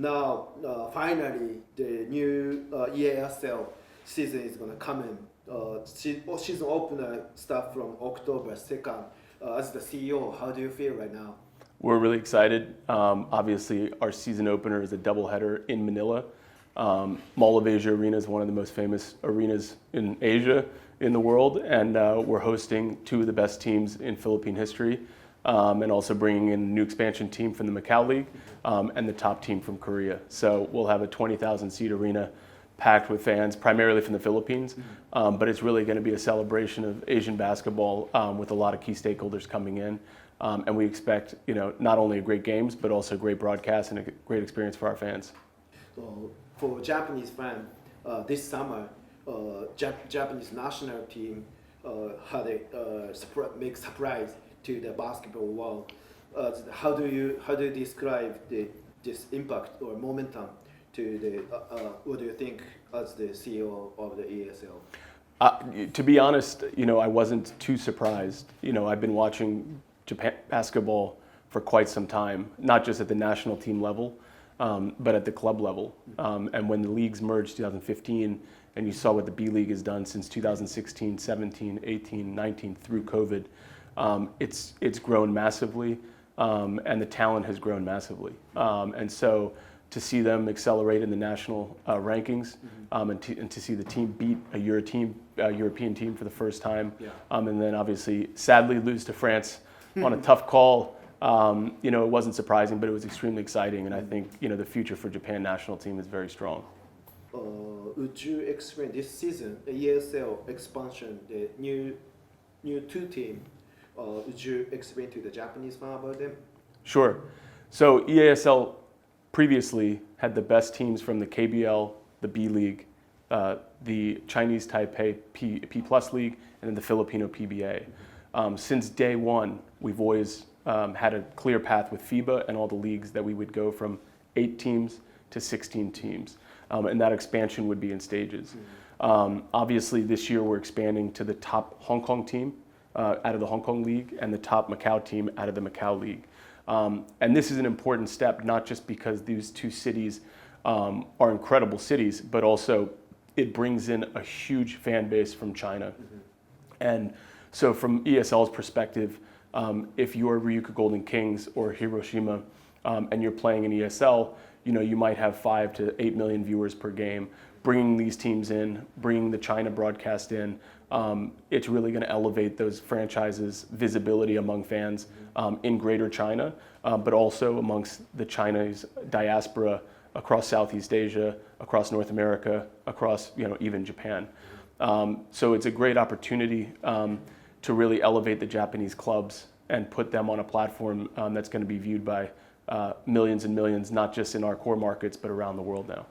Now, finally, the new EASL season is going to come in. Season opener start from October 2nd. As the CEO, how do you feel right now? We're really excited. Obviously, our season opener is a doubleheader in Manila. Mall of Asia Arena is one of the most famous arenas in Asia, in the world, and we're hosting two of the best teams in Philippine history, and also bringing in a new expansion team from the Macau League, and the top team from Korea. So we'll have a 20,000 seat arena packed with fans, primarily from the Philippines, but it's really going to be a celebration of Asian basketball with a lot of key stakeholders coming in. And we expect, not only a great games, but also great broadcasts and a great experience for our fans. So for Japanese fans, this summer, Japanese national team had a big surprise to the basketball world. How do you describe this impact or momentum to the? What do you think as the CEO of the EASL? To be honest, I wasn't too surprised. I've been watching Japan basketball for quite some time, not just at the national team level, but at the club level. And when the leagues merged 2015, and you saw what the B League has done since 2016, 17, 18, 19 through COVID, it's grown massively, and the talent has grown massively. And so to see them accelerate in the national rankings, and to see the team beat a European team for the first time, and then obviously sadly lose to France on a tough call, it wasn't surprising, but it was extremely exciting, and I think the future for Japan national team is very strong. Would you explain this season, the ESL expansion, the new two team? Would you explain to the Japanese fan about them? Sure. So EASL previously had the best teams from the KBL, the B League, the Chinese Taipei P Plus League, and then the Filipino PBA. Since day one, we've always had a clear path with FIBA and all the leagues that we would go from 8 teams to 16 teams. And that expansion would be in stages. Obviously, this year we're expanding to the top Hong Kong team out of the Hong Kong League and the top Macau team out of the Macau League. And this is an important step, not just because these two cities are incredible cities, but also it brings in a huge fan base from China. And so from ESL's perspective, if you're Ryukyu Golden Kings or Hiroshima and you're playing in ESL, you might have 5 to 8 million viewers per game. Bringing these teams in, bringing the China broadcast in, it's really going to elevate those franchises' visibility among fans in Greater China, but also amongst the Chinese diaspora across Southeast Asia, across North America, across even Japan. So it's a great opportunity to really elevate the Japanese clubs and put them on a platform that's going to be viewed by millions and millions, not just in our core markets, but around the world now.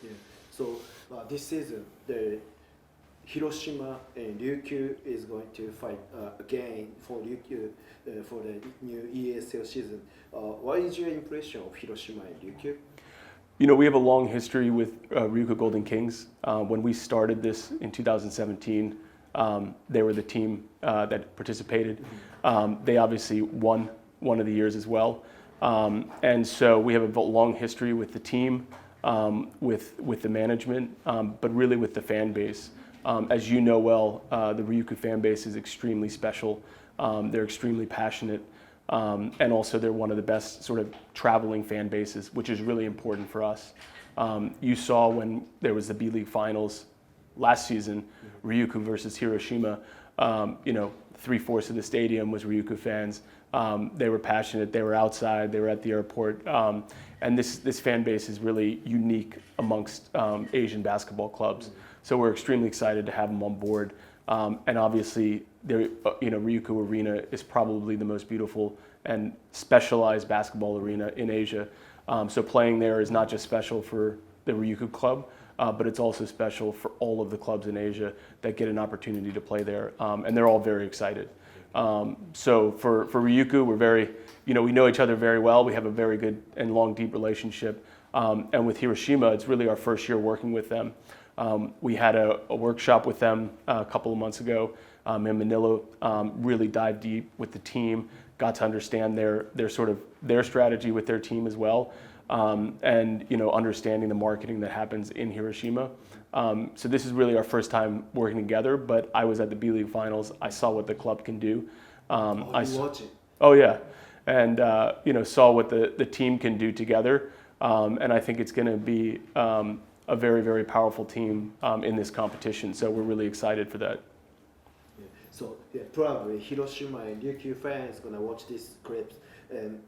Yeah. So this season, the Hiroshima and Ryukyu is going to fight again for Ryukyu for the new EASL season. What is your impression of Hiroshima and Ryukyu? We have a long history with Ryukyu Golden Kings. When we started this in 2017, they were the team that participated. They obviously won one of the years as well. And so we have a long history with the team, with the management, but really with the fan base. As you know well, the Ryukyu fan base is extremely special. They're extremely passionate. And also they're one of the best sort of traveling fan bases, which is really important for us. You saw when there was the B League finals last season, Ryukyu versus Hiroshima, 3/4 of the stadium was Ryukyu fans. They were passionate, they were outside, they were at the airport. And this fan base is really unique amongst Asian basketball clubs. So we're extremely excited to have them on board. And obviously, Ryukyu Arena is probably the most beautiful and specialized basketball arena in Asia. So playing there is not just special for the Ryukyu club, but it's also special for all of the clubs in Asia that get an opportunity to play there. And they're all very excited. So for Ryukyu, we know each other very well. We have a very good and long, deep relationship. And with Hiroshima, it's really our first year working with them. We had a workshop with them a couple of months ago in Manila, really dived deep with the team, got to understand their strategy with their team as well. and understanding the marketing that happens in Hiroshima. So this is really our first time working together, but I was at the B-League finals. I saw what the club can do. You watch it? Oh yeah, and saw what the team can do together, and I think it's going to be a very, very powerful team in this competition. So we're really excited for that. Yeah. So probably Hiroshima and Ryukyu fans gonna watch these clips. And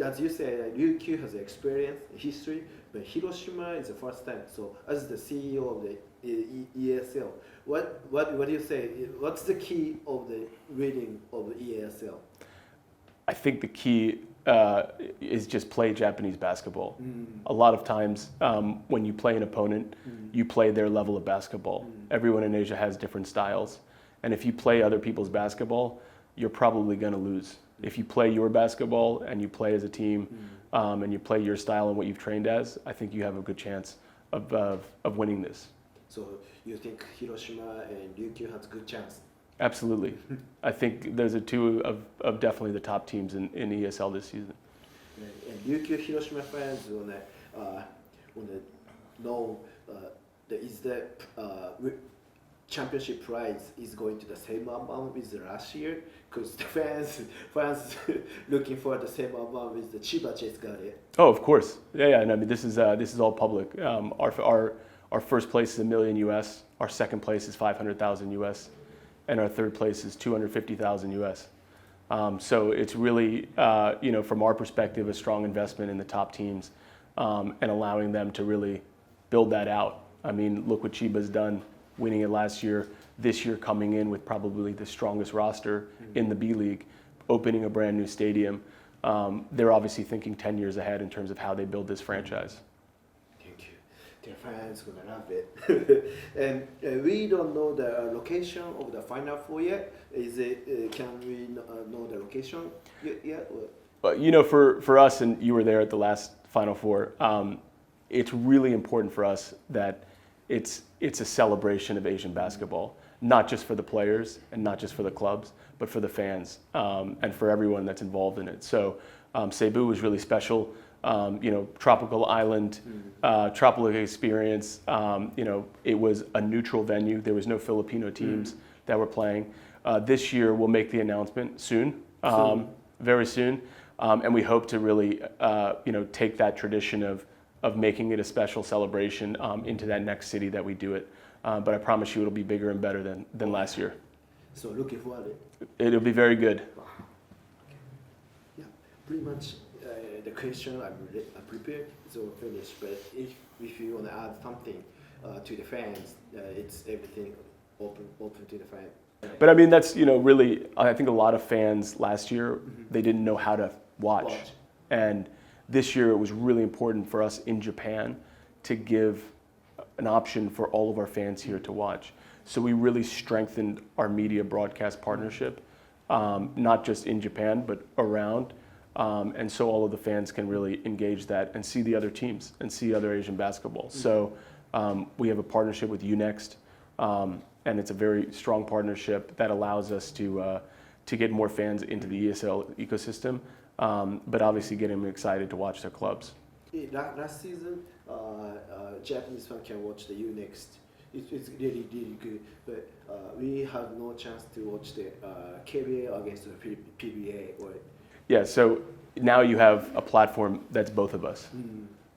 as you said, Ryukyu has experience, history, but Hiroshima is the first time. So as the CEO of the EASL, what do you say? What's the key of the winning of the EASL? I think the key is just play Japanese basketball. A lot of times when you play an opponent, you play their level of basketball. Everyone in Asia has different styles. And if you play other people's basketball, you're probably going to lose. If you play your basketball and you play as a team and you play your style and what you've trained as, I think you have a good chance of winning this. So you think Hiroshima and Ryukyu has a good chance? Absolutely. I think those are two of definitely the top teams in ESL this season. And Ryukyu Hiroshima fans wanna know is the championship prize is going to the same amount with the last year? Because the fans looking for the same amount with the Chiba just got it. Oh, of course. Yeah. And I mean, this is all public. Our first place is $1 million US. Our second place is 500,000 US. And our third place is 250,000 US. So it's really, from our perspective, a strong investment in the top teams and allowing them to really build that out. I mean, look what Chiba's done, winning it last year, this year coming in with probably the strongest roster in the B-League, opening a brand new stadium. They're obviously thinking 10 years ahead in terms of how they build this franchise. Their fans gonna love it. And we don't know the location of the Final Four yet. Is it? Can we know the location yet? But for us, and you were there at the last Final Four. It's really important for us that it's a celebration of Asian basketball, not just for the players and not just for the clubs, but for the fans and for everyone that's involved in it. So Cebu was really special. Tropical island, tropical experience. It was a neutral venue. There was no Filipino teams that were playing. This year we'll make the announcement soon, very soon, and we hope to really, take that tradition of making it a special celebration into that next city that we do it. But I promise you, it'll be bigger and better than last year. So looking forward. It'll be very good. Yeah, pretty much. The question I'm prepared is all finished. But if you want to add something to the fans, it's everything open to the fans. But I mean, that's really. I think a lot of fans last year they didn't know how to watch, and this year it was really important for us in Japan to give an option for all of our fans here to watch. So we really strengthened our media broadcast partnership, not just in Japan but around. And so all of the fans can really engage that and see the other teams and see other Asian basketball. So we have a partnership with UNext, and it's a very strong partnership that allows us to get more fans into the ESL ecosystem, but obviously get them excited to watch their clubs. Last season, Japanese fans can watch the UNext. It's really, really good, but we have no chance to watch the KBA against the PBA. Yeah, so now you have a platform that's both of us,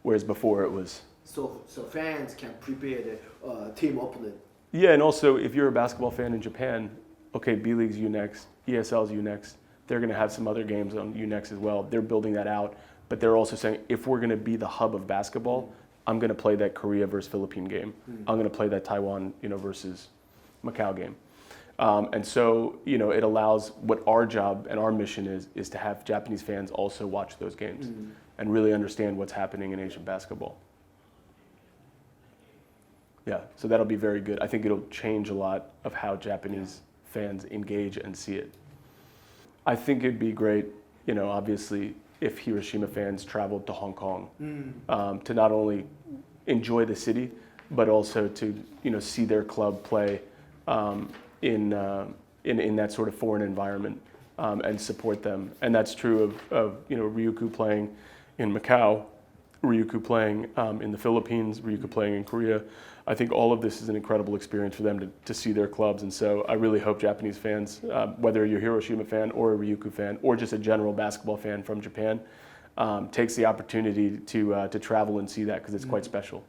whereas before it was... So fans can prepare the team opponent. Yeah, and also if you're a basketball fan in Japan, okay, B-League's UNext, ESL's UNext, they're going to have some other games on UNext as well. They're building that out, but they're also saying, if we're going to be the hub of basketball, I'm going to play that Korea versus Philippine game. I'm going to play that Taiwan, versus Macau game. And so, it allows what our job and our mission is to have Japanese fans also watch those games and really understand what's happening in Asian basketball. Yeah, so that'll be very good. I think it'll change a lot of how Japanese fans engage and see it. I think it'd be great, obviously, if Hiroshima fans traveled to Hong Kong to not only enjoy the city, but also to, see their club play in that sort of foreign environment and support them. And that's true of Ryukyu playing in Macau, Ryuku playing in the Philippines, Ryuku playing in Korea. I think all of this is an incredible experience for them to see their clubs, and so I really hope Japanese fans, whether you're a Hiroshima fan or a Ryuku fan or just a general basketball fan from Japan, takes the opportunity to travel and see that, because it's quite special.